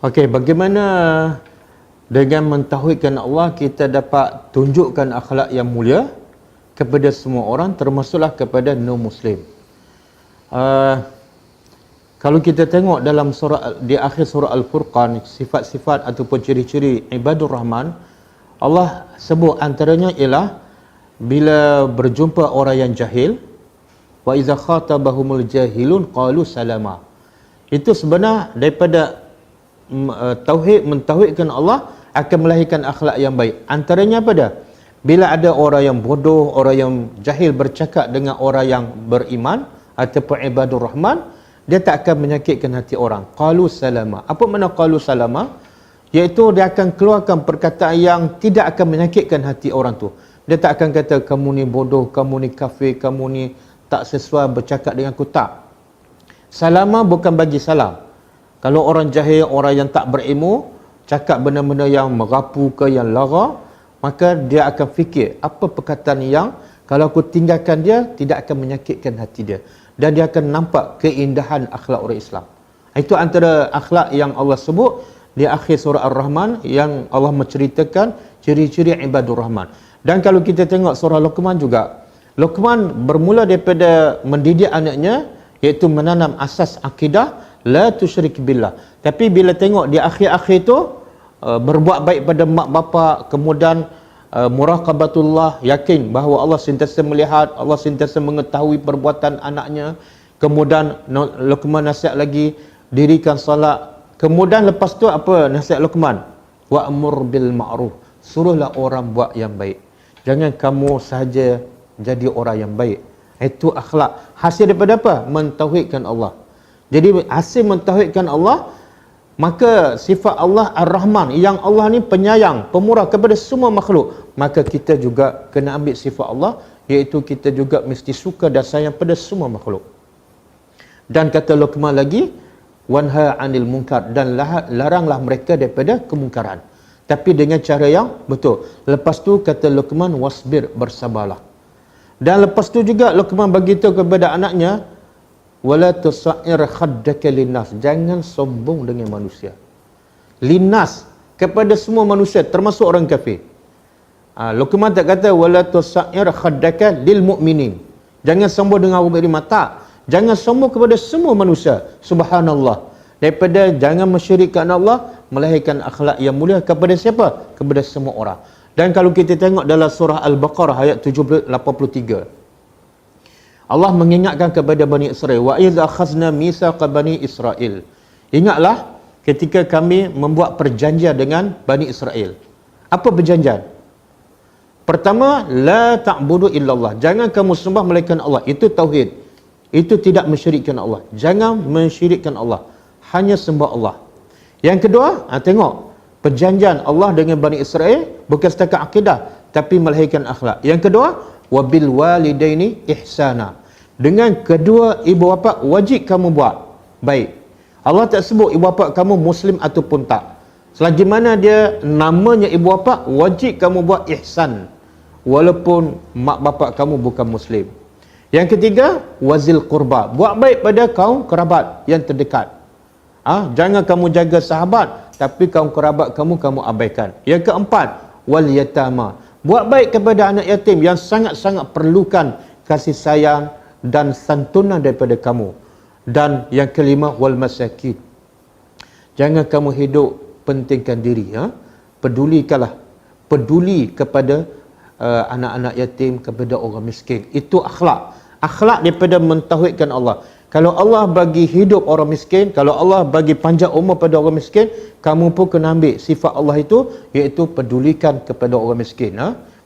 Okey, bagaimana dengan mentauhidkan Allah kita dapat tunjukkan akhlak yang mulia kepada semua orang, termasuklah kepada non-Muslim. Kalau kita tengok dalam surah di akhir surah Al-Furqan, sifat-sifat ataupun ciri-ciri ibadur Rahman, Allah sebut antaranya ialah bila berjumpa orang yang jahil, wa iza khatabahumul jahilun qalu salama. Itu sebenar daripada mentauhidkan Allah akan melahirkan akhlak yang baik. Antaranya apa dah? Bila ada orang yang bodoh, orang yang jahil bercakap dengan orang yang beriman ataupun ibadur Rahman, dia tak akan menyakitkan hati orang. Qalu salama. Apa makna qalu salama? Iaitu dia akan keluarkan perkataan yang tidak akan menyakitkan hati orang tu. Dia tak akan kata kamu ni bodoh, kamu ni kafir, kamu ni tak sesuai bercakap dengan aku, tak. Salama bukan bagi salam. Kalau orang jahil, orang yang tak berilmu, cakap benda-benda yang merapu ke, yang lara, maka dia akan fikir, apa perkataan yang kalau aku tinggalkan dia, tidak akan menyakitkan hati dia. Dan dia akan nampak keindahan akhlak orang Islam. Itu antara akhlak yang Allah sebut di akhir surah Ar-Rahman, yang Allah menceritakan ciri-ciri ibadur Rahman. Dan kalau kita tengok surah Luqman juga, Luqman bermula daripada mendidik anaknya, iaitu menanam asas akidah, la tusyrik billah. Tapi bila tengok di akhir-akhir tu, berbuat baik pada mak bapak, kemudian muraqabatullah, yakin bahawa Allah sentiasa melihat, Allah sentiasa mengetahui perbuatan anaknya. Kemudian Luqman nasihat lagi, dirikan salat. Kemudian lepas tu apa nasihat Luqman? Wa'mur bil ma'ruf, suruhlah orang buat yang baik. Jangan kamu sahaja jadi orang yang baik. Itu akhlak. Hasil daripada apa? Mentauhidkan Allah. Jadi hasil mentauhidkan Allah, maka sifat Allah Ar-Rahman, yang Allah ni penyayang, pemurah kepada semua makhluk, maka kita juga kena ambil sifat Allah, iaitu kita juga mesti suka dan sayang pada semua makhluk. Dan kata Luqman lagi, wanha 'anil munkar, dan laranglah mereka daripada kemungkaran, tapi dengan cara yang betul. Lepas tu kata Luqman, wasbir, bersabarlah. Dan lepas tu juga Luqman beritahu kepada anaknya, wala tusa'ir khaddaka linnas, jangan sombong dengan manusia. Linnas, kepada semua manusia, termasuk orang kafir. Luqman tak kata wala tusa'ir khaddaka lil mu'minin, jangan sombong dengan orang beriman, tak. Jangan sombong kepada semua manusia. Subhanallah. Daripada jangan mensyirikkan Allah, melahirkan akhlak yang mulia kepada siapa? Kepada semua orang. Dan kalau kita tengok dalam surah Al-Baqarah ayat 83, Allah mengingatkan kepada Bani Israel, wa idz akhazna mitsaqa Bani Israel. Ingatlah ketika kami membuat perjanjian dengan Bani Israel. Apa perjanjian? Pertama, la ta'budu illallah, jangan kamu sembah melainkan Allah. Itu tauhid. Itu tidak mensyirikkan Allah. Jangan mensyirikkan Allah, hanya sembah Allah. Yang kedua, tengok perjanjian Allah dengan Bani Israel bukan setakat akidah, tapi melahirkan akhlak. Yang kedua, wabil walidaini ihsana, dengan kedua ibu bapa wajib kamu buat baik. Allah tak sebut ibu bapa kamu muslim ataupun tak. Selagi mana dia namanya ibu bapa, wajib kamu buat ihsan walaupun mak bapa kamu bukan muslim. Yang ketiga, wazil qurba, buat baik pada kaum kerabat yang terdekat. Jangan kamu jaga sahabat tapi kaum kerabat kamu abaikan. Yang keempat, wal yatama, buat baik kepada anak yatim yang sangat-sangat perlukan kasih sayang dan santunan daripada kamu. Dan yang kelima, wal masakin, jangan kamu hidup pentingkan diri, peduli kepada anak-anak yatim, kepada orang miskin. Itu akhlak daripada mentauhidkan Allah. Kalau Allah bagi hidup orang miskin, kalau Allah bagi panjang umur pada orang miskin, kamu pun kena ambil sifat Allah itu, iaitu pedulikan kepada orang miskin.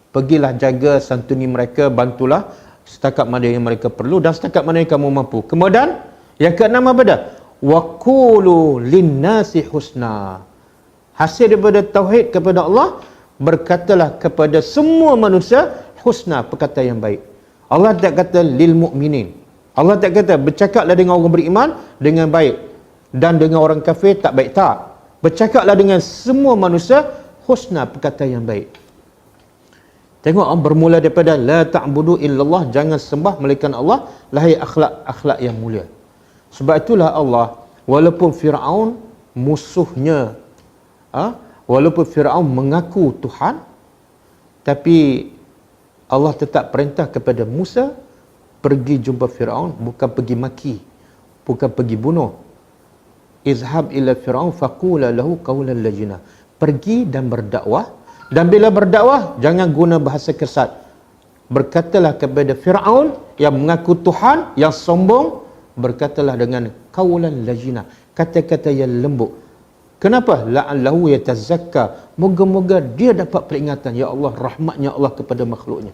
Pergilah jaga, santuni mereka, bantulah setakat mana yang mereka perlu dan setakat mana yang kamu mampu. Kemudian yang keenam apa dah? Wa qulu linnasi husna. Hasil daripada tauhid kepada Allah, berkatalah kepada semua manusia husna, perkataan yang baik. Allah tak kata lil mu'minin. Allah tak kata bercakaplah dengan orang beriman dengan baik dan dengan orang kafir tak baik, tak. Bercakaplah dengan semua manusia husna, perkataan yang baik. Tengok, bermula daripada la ta'budu illallah, jangan sembah melainkan Allah, lahir akhlak yang mulia. Sebab itulah Allah, walaupun Fir'aun musuhnya. Walaupun Firaun mengaku Tuhan, tapi Allah tetap perintah kepada Musa pergi jumpa Firaun, bukan pergi maki, bukan pergi bunuh. Izhab ila Firaun faqula lahu qawlan layyina. Pergi dan berdakwah, dan bila berdakwah jangan guna bahasa kesat. Berkatalah kepada Firaun yang mengaku Tuhan, yang sombong, berkatalah dengan qawlan layyina, kata-kata yang lembut. Kenapa? La'allahu yatazakka. Moga-moga dia dapat peringatan. Ya Allah, rahmatnya Allah kepada makhluknya.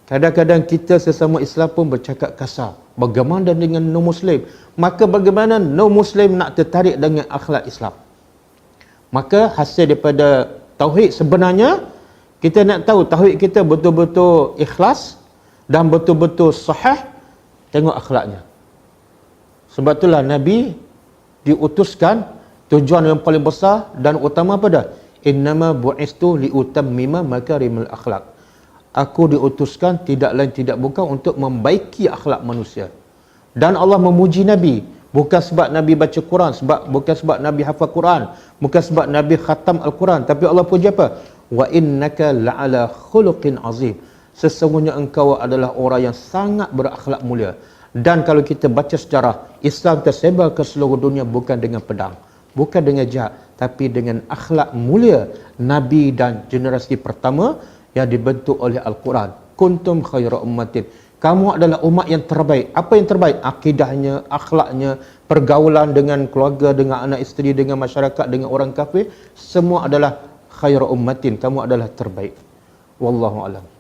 Kadang-kadang kita sesama Islam pun bercakap kasar. Bagaimana dengan non-Muslim? Maka bagaimana non-Muslim nak tertarik dengan akhlak Islam? Maka hasil daripada tauhid sebenarnya, kita nak tahu tauhid kita betul-betul ikhlas dan betul-betul sahih, tengok akhlaknya. Sebab itulah Nabi diutuskan, tujuan yang paling besar dan utama pada innama bu'istu liutammima makarimul akhlak. Aku diutuskan tidak lain tidak bukan untuk membaiki akhlak manusia. Dan Allah memuji Nabi bukan sebab Nabi baca Quran, bukan sebab Nabi hafal Quran, bukan sebab Nabi khatam Al-Quran, tapi Allah puji apa? Wa innaka la'ala khuluqin azim. Sesungguhnya engkau adalah orang yang sangat berakhlak mulia. Dan kalau kita baca sejarah, Islam tersebar ke seluruh dunia bukan dengan pedang, bukan dengan jahat, tapi dengan akhlak mulia Nabi dan generasi pertama yang dibentuk oleh Al-Quran. Kuntum khaira ummatin. Kamu adalah umat yang terbaik. Apa yang terbaik? Akidahnya, akhlaknya, pergaulan dengan keluarga, dengan anak isteri, dengan masyarakat, dengan orang kafir. Semua adalah khaira ummatin. Kamu adalah terbaik. Wallahu a'lam.